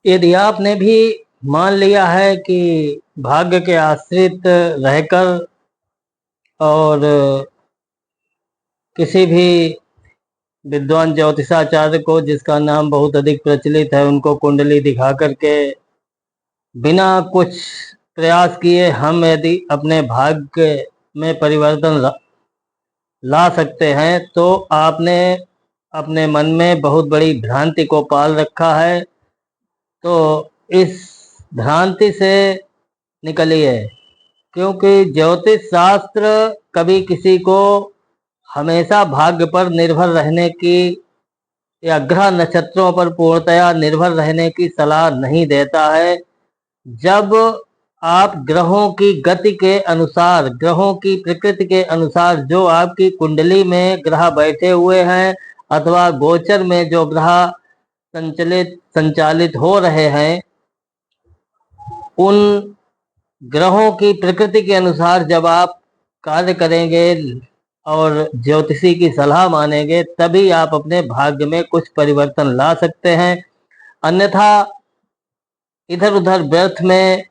यदि आपने भी मान लिया है कि भाग्य के आश्रित रहकर और किसी भी विद्वान ज्योतिषाचार्य को, जिसका नाम बहुत अधिक प्रचलित है, उनको कुंडली दिखा करके बिना कुछ प्रयास किए हम यदि अपने भाग्य में परिवर्तन ला सकते हैं, तो आपने अपने मन में बहुत बड़ी भ्रांति को पाल रखा है। तो इस भ्रांति से निकलिए, क्योंकि ज्योतिष शास्त्र कभी किसी को हमेशा भाग्य पर निर्भर रहने की या ग्रह नक्षत्रों पर पूर्णतया निर्भर रहने की सलाह नहीं देता है। जब आप ग्रहों की गति के अनुसार, ग्रहों की प्रकृति के अनुसार, जो आपकी कुंडली में ग्रह बैठे हुए हैं अथवा गोचर में जो ग्रह संचालित हो रहे हैं, उन ग्रहों की प्रकृति के अनुसार जब आप कार्य करेंगे और ज्योतिषी की सलाह मानेंगे, तभी आप अपने भाग्य में कुछ परिवर्तन ला सकते हैं। अन्यथा इधर उधर व्यर्थ में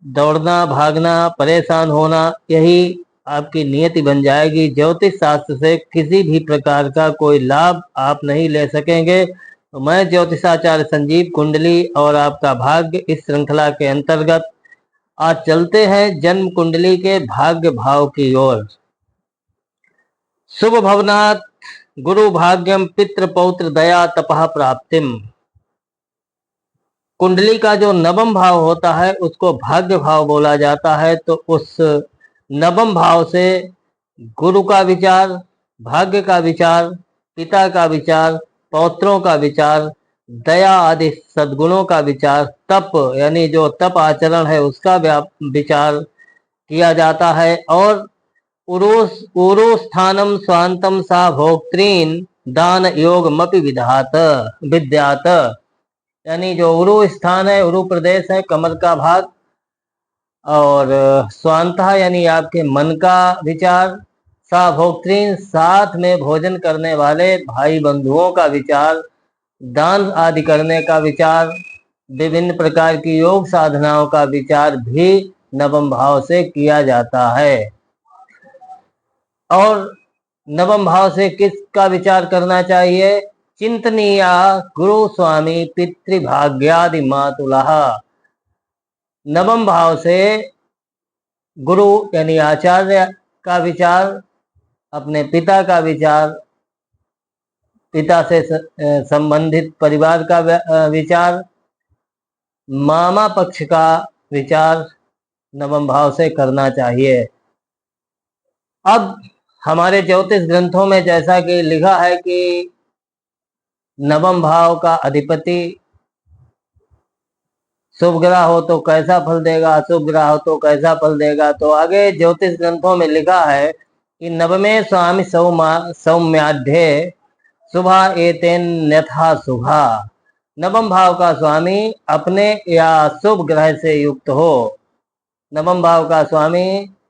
दौड़ना, भागना, परेशान होना, यही आपकी नियति बन जाएगी। ज्योतिष शास्त्र से किसी भी प्रकार का कोई लाभ आप नहीं ले सकेंगे। तो मैं ज्योतिषाचार्य संजीव कुंडली और आपका भाग्य इस श्रृंखला के अंतर्गत आज चलते हैं जन्म कुंडली के भाग्य भाव की ओर। शुभ भवनात् गुरु भाग्यम पितृ पौत्र दया तपः प्राप्तिम। कुंडली का जो नवम भाव होता है उसको भाग्य भाव बोला जाता है। तो उस नवम भाव से गुरु का विचार, भाग्य का विचार, पिता का विचार, पौत्रों का विचार, दया आदि सद्गुणों का विचार, तप यानी जो तप आचरण है उसका विचार किया जाता है। और उरो स्थानम स्वांतम सा भोक्त्रीन दान योग मपि विद्यात, यानी जो उरु स्थान है, उरु प्रदेश है, कमर का भाग, और स्वांतः यानी आपके मन का विचार, सा भोक्त्रीन साथ में भोजन करने वाले भाई बंधुओं का विचार, दान आदि करने का विचार, विभिन्न प्रकार की योग साधनाओं का विचार भी नवम भाव से किया जाता है। और नवम भाव से किसका विचार करना चाहिए? चिंतनीय गुरु स्वामी पितृभाग्यादि मातुलः। नवम भाव से गुरु यानी आचार्य का विचार, अपने पिता का विचार, पिता से संबंधित परिवार का विचार, मामा पक्ष का विचार नवम भाव से करना चाहिए। अब हमारे ज्योतिष ग्रंथों में जैसा कि लिखा है कि नवम भाव का अधिपति शुभ ग्रह हो तो कैसा फल देगा, अशुभ ग्रह हो तो कैसा फल देगा। तो आगे ज्योतिष ग्रंथों में लिखा है कि नवमे स्वामी सौम्याढ्ये शुभा एतेन यथा शुभा। नवम भाव का स्वामी अपने या शुभ ग्रह से युक्त हो, नवम भाव का स्वामी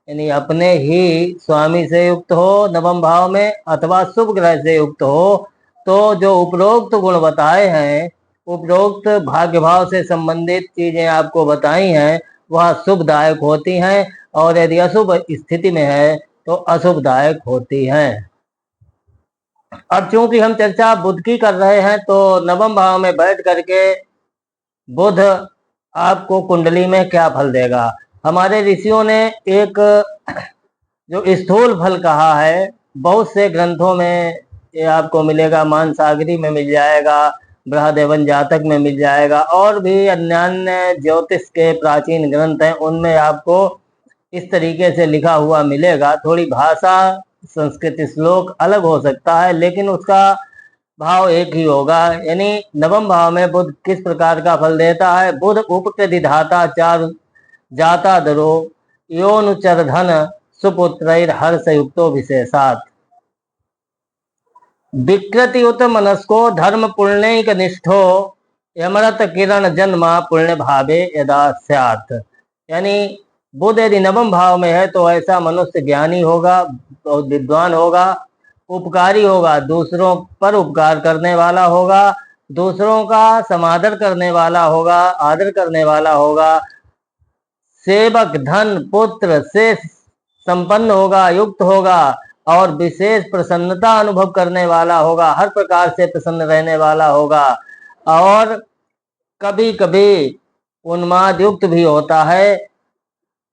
यानी अपने ही स्वामी से युक्त हो नवम भाव में, अथवा शुभ ग्रह से युक्त हो, तो जो उपरोक्त गुण बताए हैं, उपरोक्त भाग्य भाव से संबंधित चीजें आपको बताई हैं, वह शुभदायक होती हैं, और यदि अशुभ स्थिति में है तो अशुभदायक होती हैं। अब चूंकि हम चर्चा बुध की कर रहे हैं, तो नवम भाव में बैठ करके बुध आपको कुंडली में क्या फल देगा। हमारे ऋषियों ने एक जो स्थूल फल कहा है, बहुत से ग्रंथों में ये आपको मिलेगा, मानसागरी में मिल जाएगा, बृहदेवन जातक में मिल जाएगा, और भी अन्य ज्योतिष के प्राचीन ग्रंथ हैं उनमें आपको इस तरीके से लिखा हुआ मिलेगा। थोड़ी भाषा, संस्कृत, श्लोक अलग हो सकता है, लेकिन उसका भाव एक ही होगा। यानी नवम भाव में बुध किस प्रकार का फल देता है? बुध उपकृति धाता चार जाता दरो योनुचर धन सुपुत्र हर्ष युक्तो विशेषात। विकृतियुत मनस्को धर्म पुण्यक निष्ठो यमरत किरण जन्मा पुण्य भावे यदा स्यात्। यानी बुध यदि नवम भाव में है तो ऐसा मनुष्य ज्ञानी होगा, बहुत विद्वान होगा, उपकारी होगा, दूसरों पर उपकार करने वाला होगा, दूसरों का समादर करने वाला होगा, आदर करने वाला होगा, सेवक धन पुत्र से संपन्न होगा, युक्त होगा और विशेष प्रसन्नता अनुभव करने वाला होगा, हर प्रकार से प्रसन्न रहने वाला होगा और कभी कभी उन्माद युक्त भी होता है।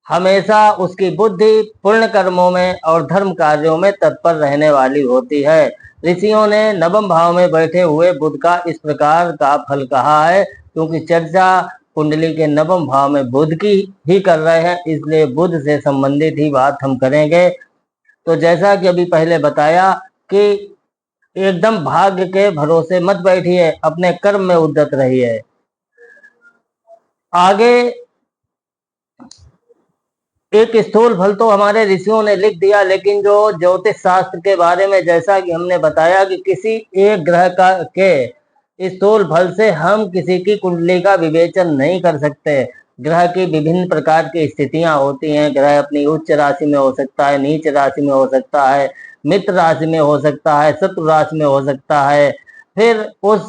हमेशा उसकी बुद्धि पुण्य कर्मों में और धर्म कार्यों में तत्पर रहने वाली होती है। ऋषियों ने नवम भाव में बैठे हुए बुध का इस प्रकार का फल कहा है, क्योंकि चर्चा कुंडली के नवम भाव में बुध की ही कर रहे हैं, इसलिए बुध से संबंधित ही बात हम करेंगे। तो जैसा कि अभी पहले बताया कि एकदम भाग्य के भरोसे मत बैठिए, अपने कर्म में उद्यत रहिए। आगे एक स्थूल फल तो हमारे ऋषियों ने लिख दिया, लेकिन जो ज्योतिष शास्त्र के बारे में जैसा कि हमने बताया कि किसी एक ग्रह का के स्थूल फल से हम किसी की कुंडली का विवेचन नहीं कर सकते। ग्रह की विभिन्न प्रकार की स्थितियां होती हैं। ग्रह अपनी उच्च राशि में हो सकता है, नीच राशि में हो सकता है, मित्र राशि में हो सकता है, शत्रु राशि में हो सकता है। फिर उस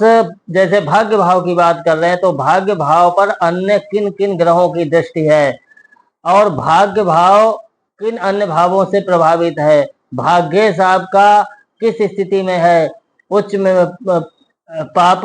जैसे भाग्य भाव की बात कर रहे हैं तो भाग्य भाव पर अन्य किन किन ग्रहों की दृष्टि है और भाग्य भाव किन अन्य भावों से प्रभावित है, भाग्येश आपका किस स्थिति में है, उच्च में पाप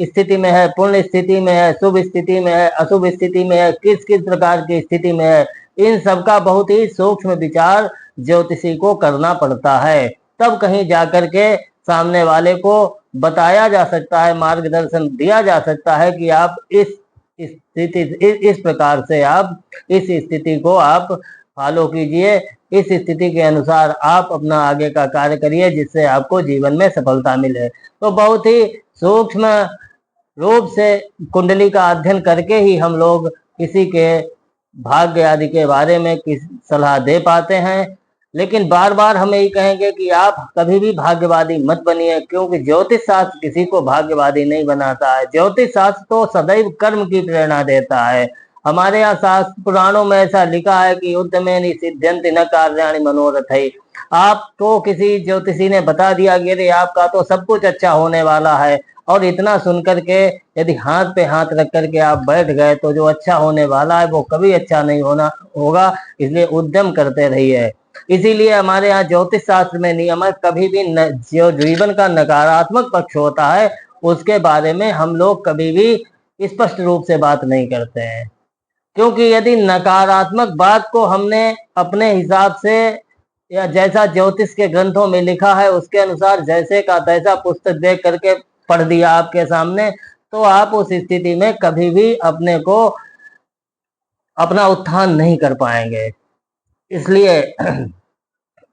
स्थिति में है, पुण्य स्थिति में है, शुभ स्थिति में है, अशुभ स्थिति में है, किस किस प्रकार की स्थिति में है, इन सब का बहुत ही सूक्ष्म विचार ज्योतिषी को करना पड़ता है। तब कहीं जाकर के सामने वाले को बताया जा सकता है, मार्गदर्शन दिया जा सकता है कि आप इस स्थिति इस प्रकार से आप इस स्थिति को आप फॉलो कीजिए, इस स्थिति के अनुसार आप अपना आगे का कार्य करिए जिससे आपको जीवन में सफलता मिले। तो बहुत ही सूक्ष्म रूप से कुंडली का अध्ययन करके ही हम लोग किसी के भाग्य आदि के बारे में किस सलाह दे पाते हैं। लेकिन बार बार हम यही कहेंगे कि आप कभी भी भाग्यवादी मत बनिए, क्योंकि ज्योतिष शास्त्र किसी को भाग्यवादी नहीं बनाता है। ज्योतिष शास्त्र तो सदैव कर्म की प्रेरणा देता है। हमारे यहाँ शास्त्र पुराणों में ऐसा लिखा है कि उद्यमे सिद्ध्यन्ति न कार्याणि मनोरथ है। आपको किसी ज्योतिषी ने बता दिया कि अरे आपका तो सब कुछ अच्छा होने वाला है, और इतना सुनकर के यदि हाथ पे हाथ रख करके आप बैठ गए तो जो अच्छा होने वाला है वो कभी अच्छा नहीं होना होगा। इसलिए उद्यम करते रहिए। इसीलिए हमारे यहाँ ज्योतिष शास्त्र में नियम है, कभी भी जो जीवन का नकारात्मक पक्ष होता है उसके बारे में हम लोग कभी भी स्पष्ट रूप से बात नहीं करते हैं। क्योंकि यदि नकारात्मक बात को हमने अपने हिसाब से या जैसा ज्योतिष के ग्रंथों में लिखा है उसके अनुसार जैसे का तैसा पुस्तक देख करके पढ़ दिया आपके सामने, तो आप उस स्थिति में कभी भी अपने को अपना उत्थान नहीं कर पाएंगे। इसलिए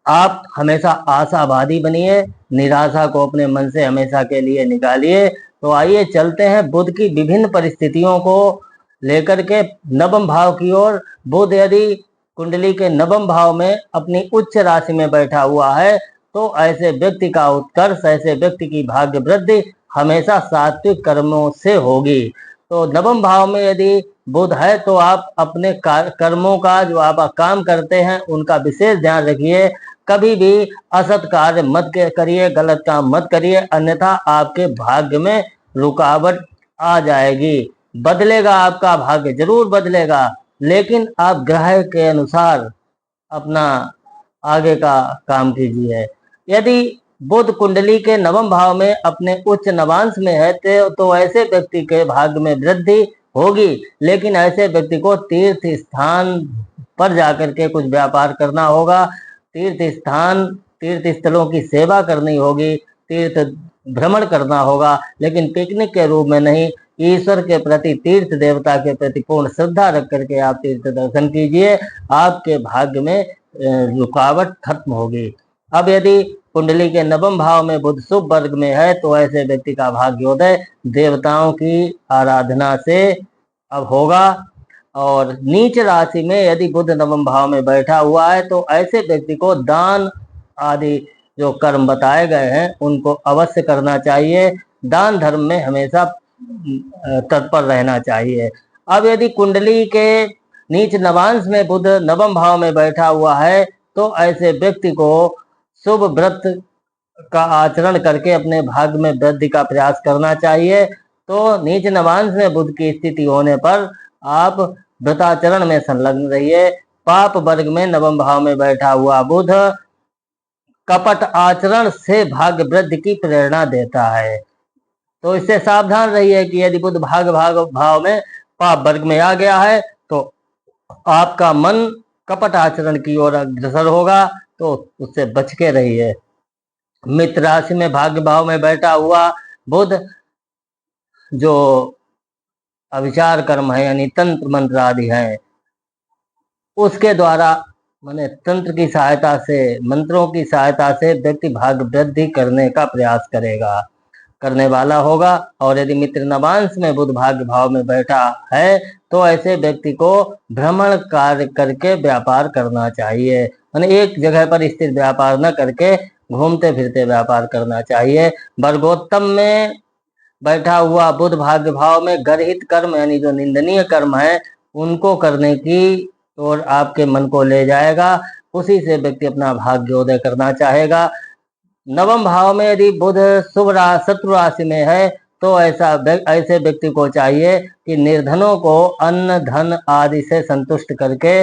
आप हमेशा आशावादी बनिए, निराशा को अपने मन से हमेशा के लिए निकालिए। तो आइए चलते हैं बुध की विभिन्न परिस्थितियों को लेकर के नवम भाव की ओर। बुध यदि कुंडली के नवम भाव में अपनी उच्च राशि में बैठा हुआ है तो ऐसे व्यक्ति का उत्कर्ष, ऐसे व्यक्ति की भाग्य वृद्धि हमेशा सात्विक कर्मों से होगी। तो नवम भाव में यदि बुध है तो आप अपने कर्मों का जो आप काम करते हैं उनका विशेष ध्यान रखिए। कभी भी असत कार्य मत करिए, गलत काम मत करिए, अन्यथा आपके भाग्य में रुकावट आ जाएगी। बदलेगा आपका भाग्य, जरूर बदलेगा, लेकिन आप ग्रह के अनुसार अपना आगे का काम कीजिए। यदि बुध कुंडली के नवम भाव में अपने उच्च नवांश में है तो ऐसे व्यक्ति के भाग्य में वृद्धि होगी, लेकिन ऐसे व्यक्ति को तीर्थ स्थान पर जाकर के कुछ व्यापार करना होगा, तीर्थ स्थलों की सेवा करनी होगी, तीर्थ भ्रमण करना होगा, लेकिन पिकनिक के रूप में नहीं। ईश्वर के प्रति, तीर्थ देवता के प्रति पूर्ण श्रद्धा रख करके आप तीर्थ दर्शन कीजिए, आपके भाग्य में रुकावट खत्म होगी। अब यदि कुंडली के नवम भाव में बुध शुभ वर्ग में है तो ऐसे व्यक्ति का भाग्योदय देवताओं की आराधना से अब होगा। और नीच राशि में यदि बुध नवम भाव में बैठा हुआ है तो ऐसे व्यक्ति को दान आदि जो कर्म बताए गए हैं उनको अवश्य करना चाहिए। दान धर्म में हमेशा तत्पर रहना चाहिए। अब यदि कुंडली के नीच नवांश में बुध नवम भाव में बैठा हुआ है तो ऐसे व्यक्ति को शुभ व्रत का आचरण करके अपने भाग्य में वृद्धि का प्रयास करना चाहिए। तो नीच नवांश में बुध की स्थिति होने पर आप व्रताचरण में संलग्न रहिए। पाप वर्ग में नवम भाव में बैठा हुआ बुध कपट आचरण से भाग्य वृद्धि की प्रेरणा देता है। तो इससे सावधान रहिए कि यदि बुध भाग भाव में पाप वर्ग में आ गया है तो आपका मन कपट आचरण की ओर अग्रसर होगा, तो उससे बच के रहिए। मित्र राशि में भाग्य भाव में बैठा हुआ बुध जो अविचार कर्म है यानी तंत्र मंत्र आदि है, उसके द्वारा माने तंत्र की सहायता से, मंत्रों की सहायता से व्यक्ति भाग्य वृद्धि करने का प्रयास करने वाला होगा। और यदि मित्र नवांश में बुध भाग्य भाव में बैठा है तो ऐसे व्यक्ति को भ्रमण कार्य करके व्यापार करना चाहिए, यानी एक जगह पर स्थिर व्यापार न करके घूमते फिरते व्यापार करना चाहिए। वर्गोत्तम में बैठा हुआ बुध भाग्य भाव में गर्हित कर्म यानी जो निंदनीय कर्म है उनको करने की ओर आपके मन को ले जाएगा, उसी से व्यक्ति अपना भाग्योदय करना चाहेगा। नवम भाव में यदि बुध शुभ शत्रु राशि में है तो ऐसे व्यक्ति को चाहिए कि निर्धनों को अन्न धन आदि से संतुष्ट करके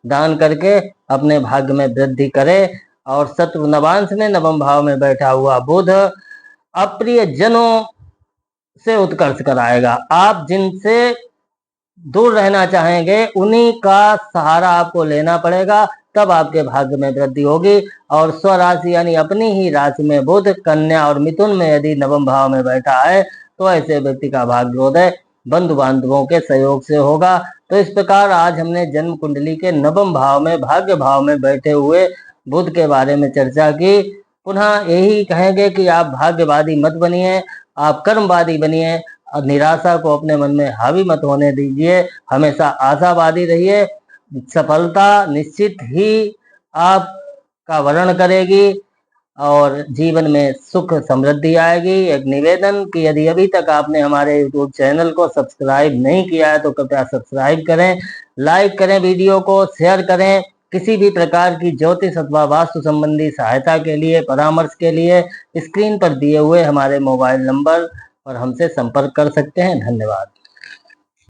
दान करके अपने भाग्य में वृद्धि करे। और शत्रु नवांश में नवम भाव में बैठा हुआ बुध अप्रिय जनों से उत्कर्ष कराएगा। आप जिनसे दूर रहना चाहेंगे उन्हीं का सहारा आपको लेना पड़ेगा, तब आपके भाग्य में वृद्धि होगी। और स्वराशि यानी अपनी ही राशि में बुध कन्या और मिथुन में यदि नवम भाव में बैठा है तो ऐसे व्यक्ति का भाग्योदय बंधु बांधवों के सहयोग से होगा। तो इस प्रकार आज हमने जन्म कुंडली के नवम भाव में भाग्य भाव में बैठे हुए बुध के बारे में चर्चा की। पुनः यही कहेंगे कि आप भाग्यवादी मत बनिए, आप कर्मवादी बनिए, निराशा को अपने मन में हावी मत होने दीजिए, हमेशा आशावादी रहिए। सफलता निश्चित ही आपका वर्ण करेगी और जीवन में सुख समृद्धि आएगी। एक निवेदन कि यदि अभी तक आपने हमारे YouTube चैनल को सब्सक्राइब नहीं किया है तो कृपया सब्सक्राइब करें, लाइक करें, वीडियो को शेयर करें। किसी भी प्रकार की ज्योतिष अथवा वास्तु संबंधी सहायता के लिए, परामर्श के लिए स्क्रीन पर दिए हुए हमारे मोबाइल नंबर पर हमसे संपर्क कर सकते हैं। धन्यवाद।